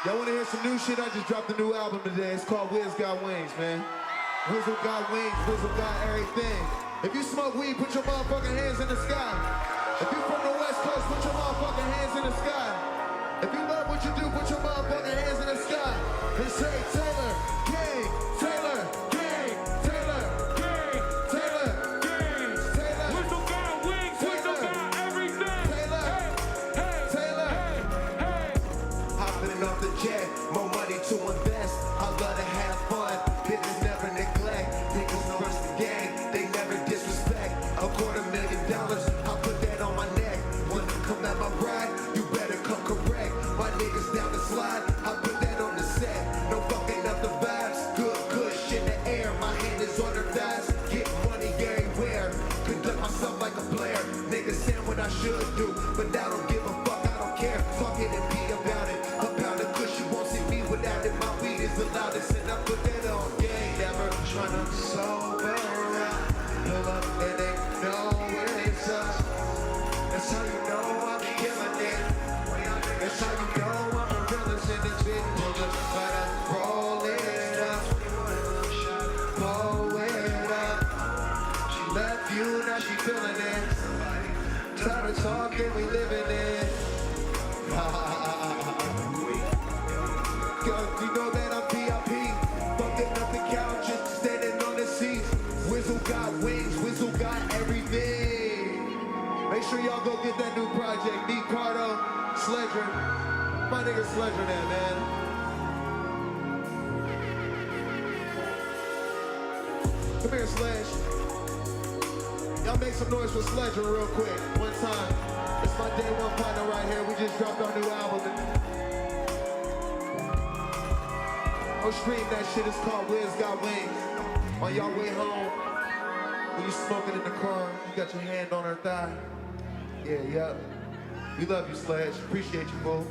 Y'all wanna hear some new shit? I just dropped a new album today. It's called Wiz Got Wings, man. Wizzle got wings, Wizzle got everything. If you smoke weed, put your motherfucking hands in the sky. If you from the West Coast, put your motherfucking hands in the sky. If you love what you do, put your motherfucking hands in the sky. And say Taylor, King, Taylor, King, Taylor, King, Taylor, King, Taylor. Wizzle got wings, Wizzle got everything. Taylor, hey, Taylor. hey. Hopping off the jet, more money to invest. I love to have fun, business never neglect. Niggas know it's the gang, they never disrespect. $250,000, I put that on my neck. When I come at my ride, you better come correct. My niggas down the slide, I put that on the set. No fucking up the vibes, good kush in the air. My hand is on their thighs, get money everywhere. Conduct myself like a player, niggas saying what I should do, but I don't give a fuck, I don't care. Fuck it and be about it. A pound of kush, you won't see me without it. My weed is the loudest and I put that on. Yeah, ain't never tryna sober up. Pull up and they know it's us. That's how you know I'm killing it. That's how you know I'm the realest in this big nigga. But I roll it up, pull it up. She left you, now she feeling it. Tired of talking, we living it. Girl, you know that I'm VIP. Fucking up the couches, standing on the seats. Wizzle got wings, Wizzle got everything. Make sure y'all go get that new project. D. Cardo, Sledger. My nigga Sledger there, man. Come here, Sledge. Y'all make some noise for Sledger real quick. One time. It's my day one partner right here. We just dropped our new album. Go stream that shit. It's called Wiz Got Wings. On y'all way home, when you smoking in the car, you got your hand on her thigh. Yeah, yeah. We love you, Sledge. Appreciate you, boo.